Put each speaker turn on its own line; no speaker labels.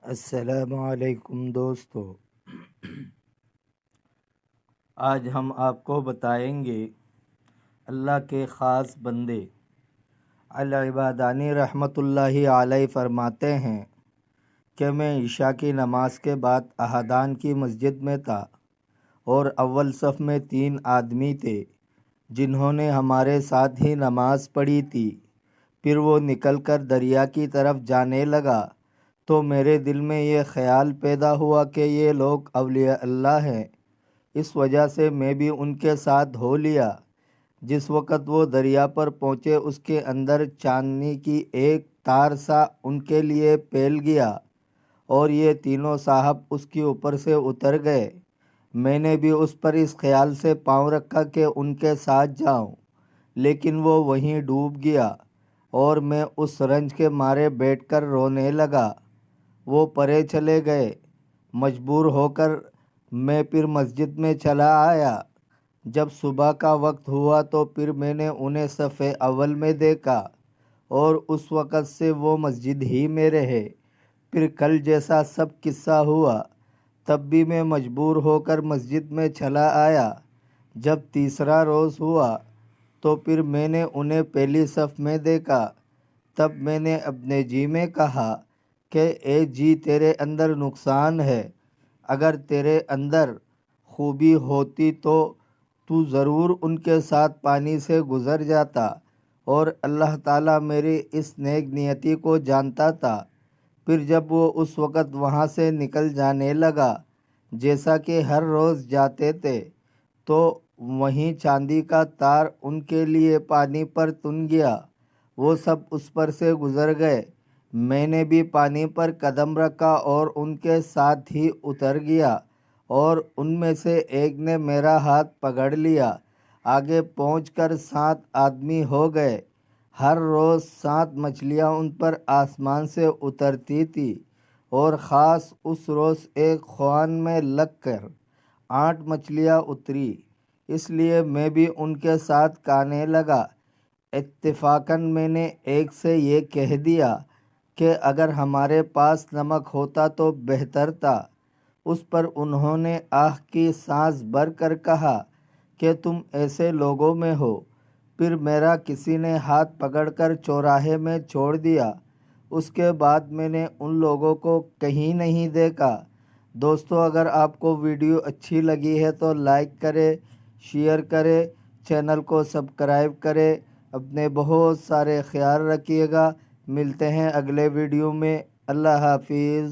السلام علیکم دوستو، آج ہم آپ کو بتائیں گے اللہ کے خاص بندے العبادانی رحمۃ اللہ علیہ فرماتے ہیں کہ میں عشاء کی نماز کے بعد احدان کی مسجد میں تھا اور اول صف میں 3 آدمی تھے جنہوں نے ہمارے ساتھ ہی نماز پڑھی تھی۔ پھر وہ نکل کر دریا کی طرف جانے لگا تو میرے دل میں یہ خیال پیدا ہوا کہ یہ لوگ اولیاء اللہ ہیں، اس وجہ سے میں بھی ان کے ساتھ ہو لیا۔ جس وقت وہ دریا پر پہنچے اس کے اندر چاندنی کی ایک تار سا ان کے لیے پھیل گیا اور یہ تینوں صاحب اس کے اوپر سے اتر گئے۔ میں نے بھی اس پر اس خیال سے پاؤں رکھا کہ ان کے ساتھ جاؤں، لیکن وہ وہیں ڈوب گیا اور میں اس رنج کے مارے بیٹھ کر رونے لگا۔ وہ پرے چلے گئے۔ مجبور ہو کر میں پھر مسجد میں چلا آیا۔ جب صبح کا وقت ہوا تو پھر میں نے انہیں صف اول میں دیکھا اور اس وقت سے وہ مسجد ہی میں رہے۔ پھر کل جیسا سب قصہ ہوا، تب بھی میں مجبور ہو کر مسجد میں چلا آیا۔ جب تیسرا روز ہوا تو پھر میں نے انہیں پہلی صف میں دیکھا۔ تب میں نے اپنے جی میں کہا کہ اے جی، تیرے اندر نقصان ہے، اگر تیرے اندر خوبی ہوتی تو تو ضرور ان کے ساتھ پانی سے گزر جاتا، اور اللہ تعالیٰ میری اس نیک نیتی کو جانتا تھا۔ پھر جب وہ اس وقت وہاں سے نکل جانے لگا جیسا کہ ہر روز جاتے تھے، تو وہیں چاندی کا تار ان کے لیے پانی پر تن گیا۔ وہ سب اس پر سے گزر گئے۔ میں نے بھی پانی پر قدم رکھا اور ان کے ساتھ ہی اتر گیا، اور ان میں سے ایک نے میرا ہاتھ پکڑ لیا۔ آگے پہنچ کر 7 آدمی ہو گئے۔ ہر روز 7 مچھلیاں ان پر آسمان سے اترتی تھی، اور خاص اس روز ایک خوان میں لگ کر 8 مچھلیاں اتری، اس لیے میں بھی ان کے ساتھ کھانے لگا۔ اتفاقاً میں نے ایک سے یہ کہہ دیا کہ اگر ہمارے پاس نمک ہوتا تو بہتر تھا۔ اس پر انہوں نے آہ کی سانس بھر کر کہا کہ تم ایسے لوگوں میں ہو۔ پھر میرا کسی نے ہاتھ پکڑ کر چوراہے میں چھوڑ دیا۔ اس کے بعد میں نے ان لوگوں کو کہیں نہیں دیکھا۔ دوستو، اگر آپ کو ویڈیو اچھی لگی ہے تو لائک کرے، شیئر کرے، چینل کو سبسکرائب کرے۔ اپنے بہت سارے خیال رکھیے گا۔ ملتے ہیں اگلے ویڈیو میں۔ اللہ حافظ۔